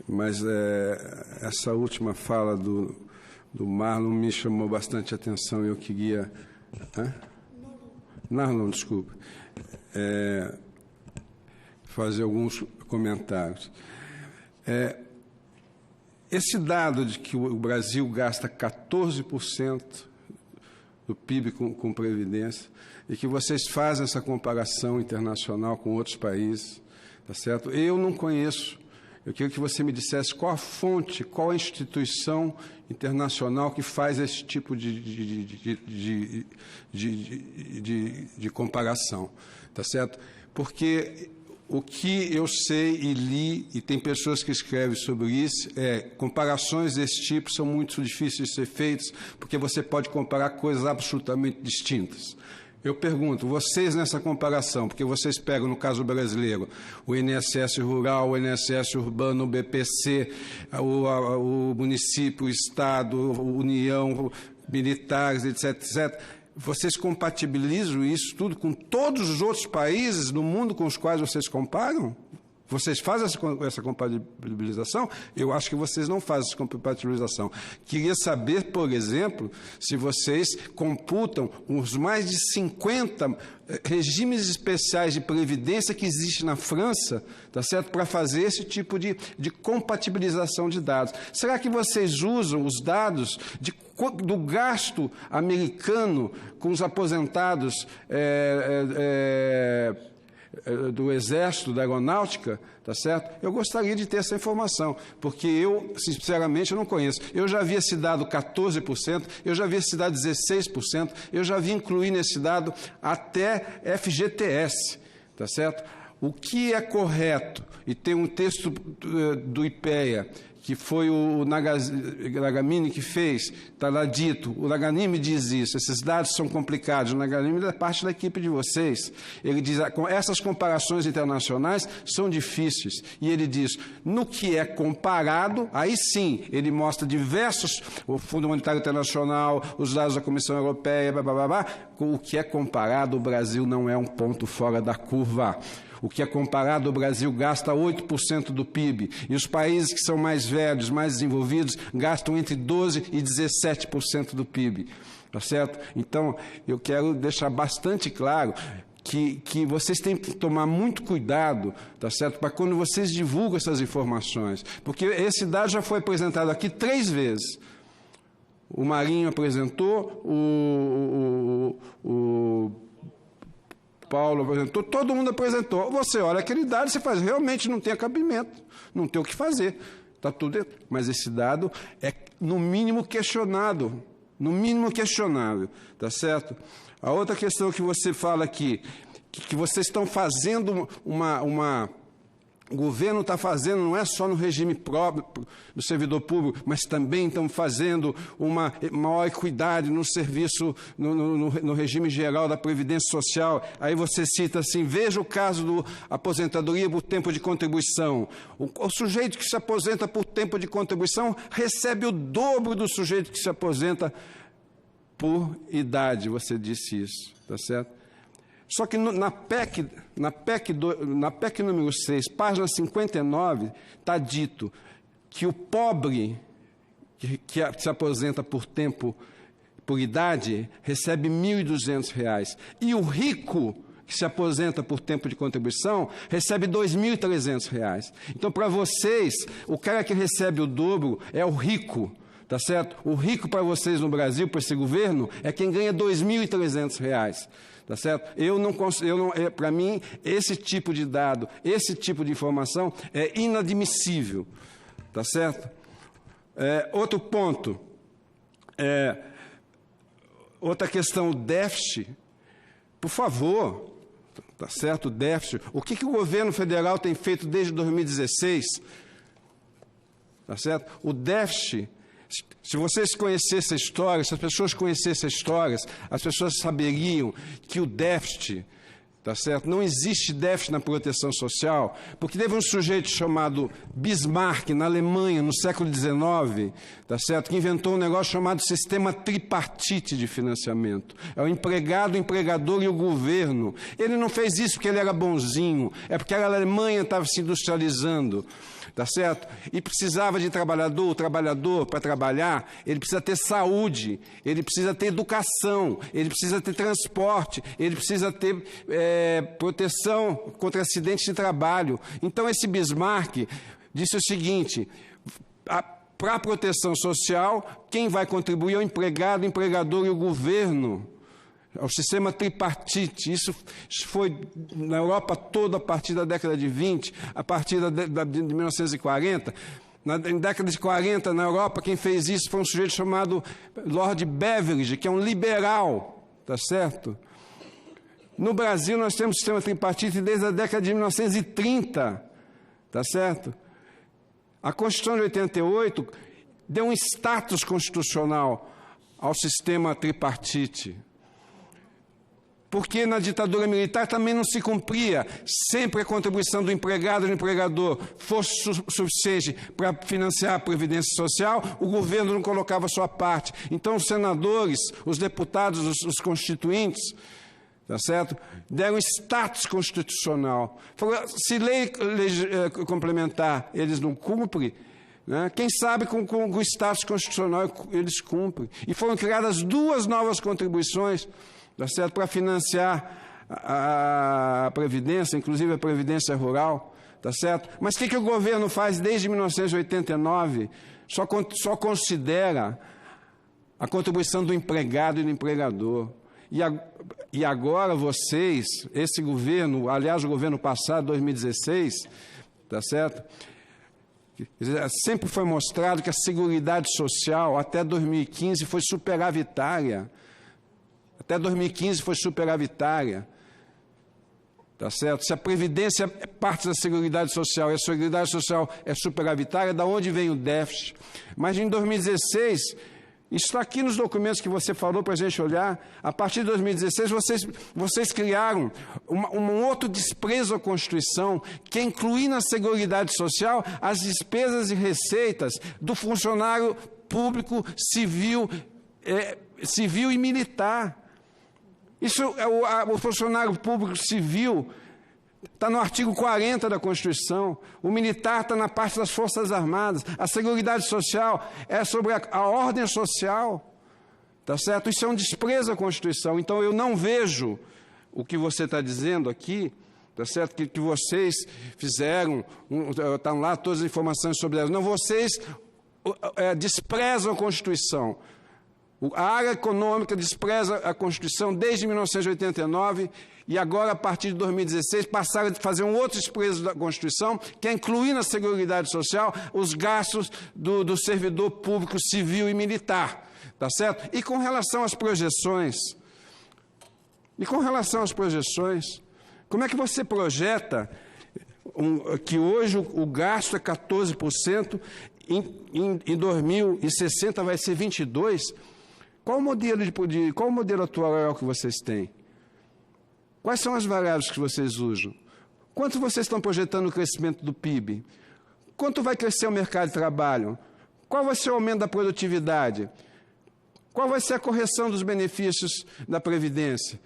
Mas essa última fala do Marlon me chamou bastante atenção e eu queria... Marlon, desculpe. Fazer alguns comentários. Esse dado de que o Brasil gasta 14% do PIB com previdência e que vocês fazem essa comparação internacional com outros países, tá certo? Eu não conheço. Eu queria que você me dissesse qual a fonte, qual a instituição internacional que faz esse tipo de comparação, tá certo? Porque o que eu sei e li, e tem pessoas que escrevem sobre isso, comparações desse tipo são muito difíceis de ser feitas, porque você pode comparar coisas absolutamente distintas. Eu pergunto, vocês nessa comparação, porque vocês pegam, no caso brasileiro, o INSS rural, o INSS urbano, o BPC, o município, o Estado, a União, militares, etc., etc., vocês compatibilizam isso tudo com todos os outros países do mundo com os quais vocês comparam? Vocês fazem essa compatibilização? Eu acho que vocês não fazem essa compatibilização. Queria saber, por exemplo, se vocês computam os mais de 50 regimes especiais de previdência que existem na França, tá certo? Para fazer esse tipo de compatibilização de dados. Será que vocês usam os dados do gasto americano com os aposentados do Exército, da Aeronáutica, tá certo? Eu gostaria de ter essa informação, porque eu, sinceramente, eu não conheço. Eu já vi esse dado 14%, eu já vi esse dado 16%, eu já vi incluir nesse dado até FGTS, tá certo? O que é correto, e tem um texto do IPEA, que foi o Nagamini que fez, está lá dito, o Nagamini diz isso, esses dados são complicados, o Nagamini é parte da equipe de vocês, ele diz, essas comparações internacionais são difíceis, e ele diz, no que é comparado, aí sim, ele mostra diversos, o Fundo Monetário Internacional, os dados da Comissão Europeia, blá, blá, blá, blá, com o que é comparado, o Brasil não é um ponto fora da curva. O que é comparado, o Brasil gasta 8% do PIB, e os países que são mais velhos, mais desenvolvidos, gastam entre 12% e 17% do PIB, tá certo? Então, eu quero deixar bastante claro que vocês têm que tomar muito cuidado, tá certo? Para quando vocês divulgam essas informações, porque esse dado já foi apresentado aqui 3 vezes. O Marinho apresentou, o Paulo apresentou, todo mundo apresentou. Você olha aquele dado e você faz, realmente não tem cabimento, não tem o que fazer. Está tudo dentro. Mas esse dado é, no mínimo, questionado. No mínimo questionável, tá certo? A outra questão que você fala aqui, que vocês estão fazendo o governo está fazendo, não é só no regime próprio do servidor público, mas também estão fazendo uma maior equidade no serviço, no regime geral da Previdência Social. Aí você cita assim, veja o caso do aposentadoria por tempo de contribuição. O sujeito que se aposenta por tempo de contribuição recebe o dobro do sujeito que se aposenta por idade, você disse isso, tá certo? Só que na PEC número 6, página 59, está dito que o pobre que se aposenta por idade recebe R$ 1.200 e o rico que se aposenta por tempo de contribuição recebe R$ 2.300. Então, para vocês, o cara que recebe o dobro é o rico, tá certo? O rico para vocês no Brasil, para esse governo, é quem ganha R$ 2.300. Tá certo? Para mim, esse tipo de dado, esse tipo de informação é inadmissível. Tá certo? Outro ponto. Outra questão, o déficit. Por favor, tá certo? O déficit. O que o governo federal tem feito desde 2016? Tá certo? O déficit. Se vocês conhecessem a história, se as pessoas conhecessem a história, as pessoas saberiam que o déficit, tá certo? Não existe déficit na proteção social, porque teve um sujeito chamado Bismarck, na Alemanha, no século XIX, tá certo? Que inventou um negócio chamado sistema tripartite de financiamento. É o empregado, o empregador e o governo. Ele não fez isso porque ele era bonzinho, é porque a Alemanha estava se industrializando. tá certo? E precisava de trabalhador, o trabalhador, para trabalhar, ele precisa ter saúde, ele precisa ter educação, ele precisa ter transporte, ele precisa ter proteção contra acidentes de trabalho. Então, esse Bismarck disse o seguinte: para a proteção social, quem vai contribuir é o empregado, o empregador e o governo. É o sistema tripartite. Isso foi na Europa toda a partir da década de 20, a partir de 1940. Na década de 40, na Europa, quem fez isso foi um sujeito chamado Lord Beveridge, que é um liberal, tá certo? No Brasil, nós temos o sistema tripartite desde a década de 1930, tá certo? A Constituição de 88 deu um status constitucional ao sistema tripartite. Porque na ditadura militar também não se cumpria. Sempre a contribuição do empregado e do empregador fosse suficiente para financiar a Previdência Social, o governo não colocava a sua parte. Então, os senadores, os deputados, os constituintes, tá certo? Deram status constitucional. Se lei complementar eles não cumprem, né? Quem sabe com o status constitucional eles cumprem. E foram criadas 2 novas contribuições, tá certo? Para financiar a Previdência, inclusive a Previdência Rural, tá certo? Mas o que o governo faz desde 1989? Só considera a contribuição do empregado e do empregador. E agora vocês, esse governo, aliás, o governo passado, 2016, tá certo? Sempre foi mostrado que a Seguridade Social, até 2015, foi superavitária. Até 2015 foi superavitária. Tá certo? Se a Previdência é parte da Seguridade Social e a Seguridade Social é superavitária, da onde vem o déficit? Mas em 2016, isso está aqui nos documentos que você falou para a gente olhar, a partir de 2016 vocês criaram um outro desprezo à Constituição, que é incluir na Seguridade Social as despesas e receitas do funcionário público civil e militar. Isso o funcionário público civil está no artigo 40 da Constituição, o militar está na parte das Forças Armadas, a Seguridade Social é sobre a ordem social, tá certo? Isso é um desprezo à Constituição. Então, eu não vejo o que você está dizendo aqui, tá certo? Que vocês fizeram, estão lá todas as informações sobre elas. Não, vocês desprezam a Constituição. A área econômica despreza a Constituição desde 1989 e agora, a partir de 2016, passaram a fazer um outro desprezo da Constituição, que é incluir na Seguridade Social os gastos do servidor público civil e militar, tá certo? E com relação às projeções, como é que você projeta que hoje o gasto é 14%, em 2060 vai ser 22%? Qual o modelo atuarial que vocês têm? Quais são as variáveis que vocês usam? Quanto vocês estão projetando o crescimento do PIB? Quanto vai crescer o mercado de trabalho? Qual vai ser o aumento da produtividade? Qual vai ser a correção dos benefícios da Previdência,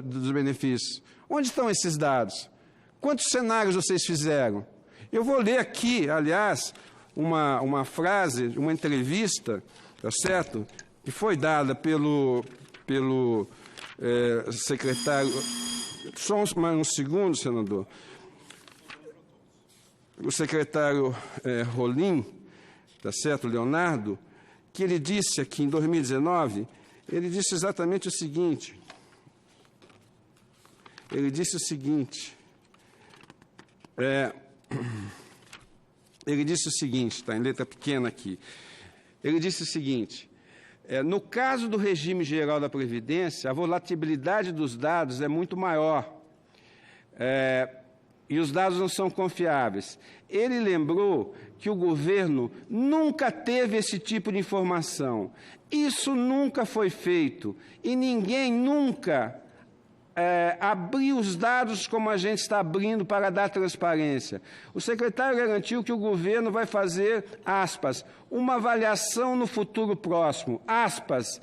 dos benefícios? Onde estão esses dados? Quantos cenários vocês fizeram? Eu vou ler aqui, aliás, uma frase, uma entrevista, tá certo? Que foi dada pelo secretário... Só mais um segundo, senador. O secretário Rolim, tá certo, Leonardo, que ele disse aqui em 2019, ele disse exatamente o seguinte. Ele disse o seguinte, está em letra pequena aqui. Ele disse o seguinte: no caso do regime geral da Previdência, a volatilidade dos dados é muito maior e os dados não são confiáveis. Ele lembrou que o governo nunca teve esse tipo de informação. Isso nunca foi feito e ninguém nunca abriu os dados como a gente está abrindo para dar transparência. O secretário garantiu que o governo vai fazer, aspas, uma avaliação no futuro próximo, aspas,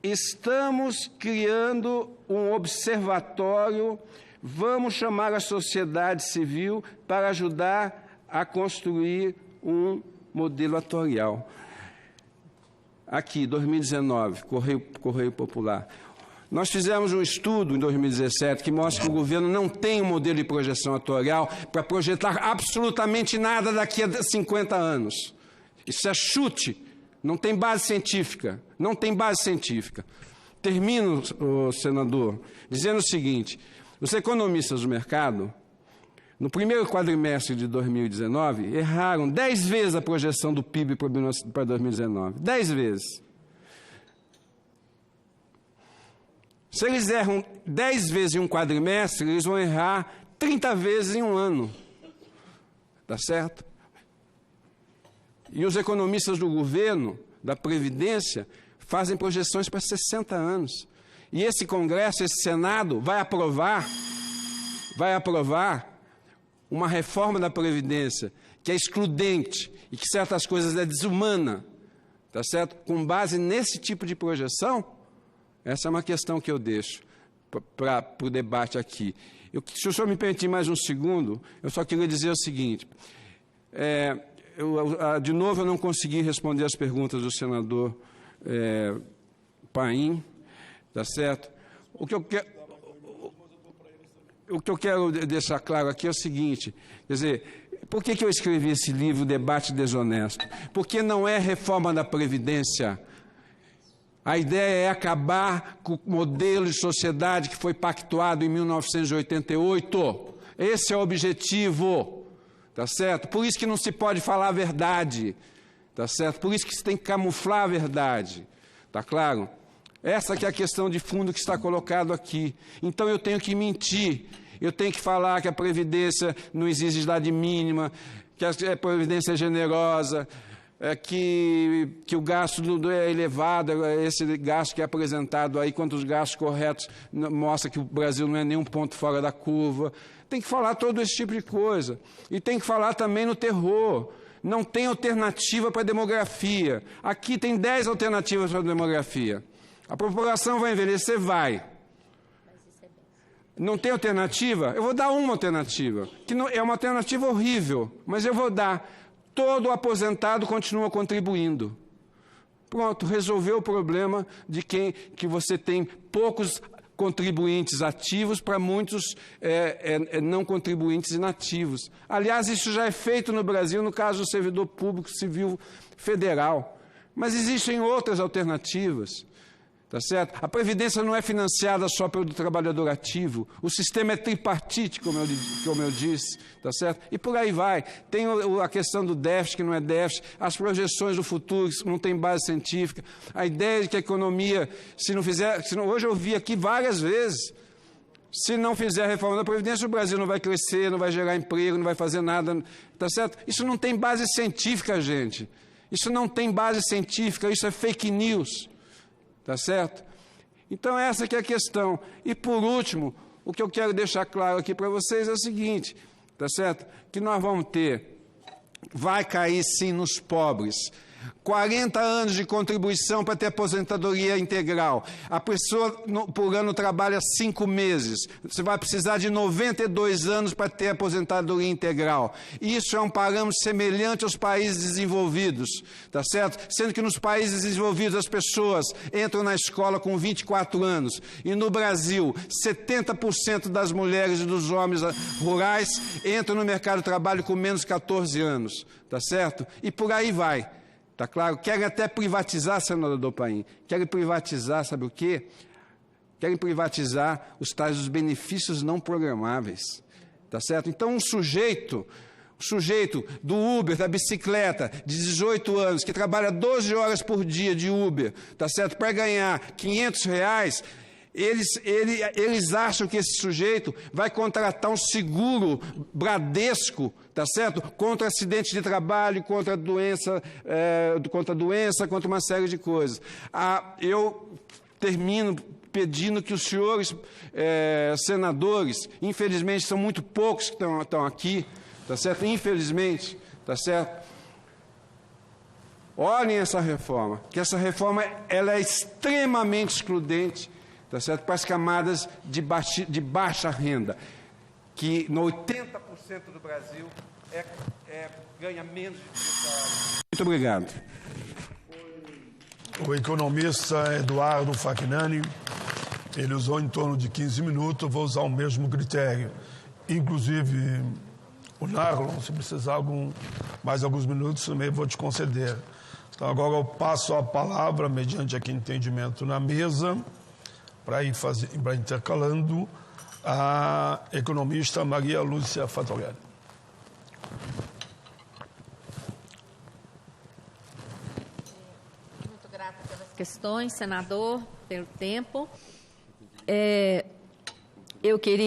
estamos criando um observatório, vamos chamar a sociedade civil para ajudar a construir um modelo atuarial. Aqui, 2019, Correio Popular. Nós fizemos um estudo em 2017 que mostra que o governo não tem um modelo de projeção atuarial para projetar absolutamente nada daqui a 50 anos. Isso é chute, não tem base científica, não tem base científica. Termino, senador, dizendo o seguinte: os economistas do mercado, no primeiro quadrimestre de 2019, erraram 10 vezes a projeção do PIB para 2019. 10 vezes. Se eles erram 10 vezes em um quadrimestre, eles vão errar 30 vezes em um ano. Tá certo? E os economistas do governo, da Previdência, fazem projeções para 60 anos. E esse Congresso, esse Senado, vai aprovar uma reforma da Previdência que é excludente e que certas coisas é desumana, tá certo? Com base nesse tipo de projeção, essa é uma questão que eu deixo para o debate aqui. Se o senhor me permitir mais um segundo, eu só queria dizer o seguinte. De novo, eu não consegui responder as perguntas do senador Paim, tá certo? O que eu quero deixar claro aqui é o seguinte, quer dizer, por que eu escrevi esse livro, Debate Desonesto? Porque não é reforma da Previdência. A ideia é acabar com o modelo de sociedade que foi pactuado em 1988. Esse é o objetivo, tá certo? Por isso que não se pode falar a verdade, tá certo? Por isso que se tem que camuflar a verdade, tá claro? Essa que é a questão de fundo que está colocado aqui. Então eu tenho que mentir, eu tenho que falar que a Previdência não exige idade mínima, que a Previdência é generosa, que o gasto é elevado, esse gasto que é apresentado aí, quanto os gastos corretos, mostra que o Brasil não é nenhum ponto fora da curva. Tem que falar todo esse tipo de coisa. E tem que falar também no terror. Não tem alternativa para a demografia. Aqui tem 10 alternativas para a demografia. A população vai envelhecer? Vai. Não tem alternativa? Eu vou dar uma alternativa, que não, é uma alternativa horrível, mas eu vou dar. Todo aposentado continua contribuindo. Pronto, resolveu o problema de que você tem poucos contribuintes ativos para muitos não contribuintes inativos. Aliás, isso já é feito no Brasil no caso do servidor público civil federal. Mas existem outras alternativas. Tá certo? A Previdência não é financiada só pelo trabalhador ativo. O sistema é tripartite, como eu disse. Tá certo? E por aí vai. Tem a questão do déficit, que não é déficit. As projeções do futuro, que não tem base científica. A ideia de que a economia, hoje eu vi aqui várias vezes, se não fizer a reforma da Previdência, o Brasil não vai crescer, não vai gerar emprego, não vai fazer nada. Tá certo? Isso não tem base científica, gente. Isso não tem base científica, isso é fake news. Tá certo? Então, essa que é a questão. E, por último, o que eu quero deixar claro aqui para vocês é o seguinte, tá certo? Que nós vamos vai cair sim nos pobres. 40 anos de contribuição para ter aposentadoria integral. A pessoa por ano trabalha 5 meses. Você vai precisar de 92 anos para ter aposentadoria integral. Isso é um parâmetro semelhante aos países desenvolvidos, tá certo? Sendo que nos países desenvolvidos as pessoas entram na escola com 24 anos. E no Brasil, 70% das mulheres e dos homens rurais entram no mercado de trabalho com menos de 14 anos, tá certo? E por aí vai. Tá claro? Querem até privatizar, senador Paim. Querem privatizar, sabe o quê? Querem privatizar os tais dos benefícios não programáveis. Tá certo? Então, o sujeito do Uber, da bicicleta, de 18 anos, que trabalha 12 horas por dia de Uber, tá certo? Para ganhar R$500, eles acham que esse sujeito vai contratar um seguro Bradesco, tá certo? Contra acidente de trabalho, contra doença, contra uma série de coisas. Eu termino pedindo que os senhores senadores, infelizmente são muito poucos que estão aqui, tá certo? Infelizmente, tá certo? Olhem essa reforma, que essa reforma ela é extremamente excludente, tá certo? Para as camadas de baixa renda, que no 80% do Brasil ganha menos de 30 horas. Muito obrigado. O economista Eduardo Facchignani, ele usou em torno de 15 minutos, eu vou usar o mesmo critério. Inclusive, o Narlon, se precisar mais alguns minutos, também vou te conceder. Então, agora eu passo a palavra, mediante aqui entendimento na mesa, para ir intercalando, a economista Maria Lúcia Fattorelli. Muito grata pelas questões, senador, pelo tempo. Eu queria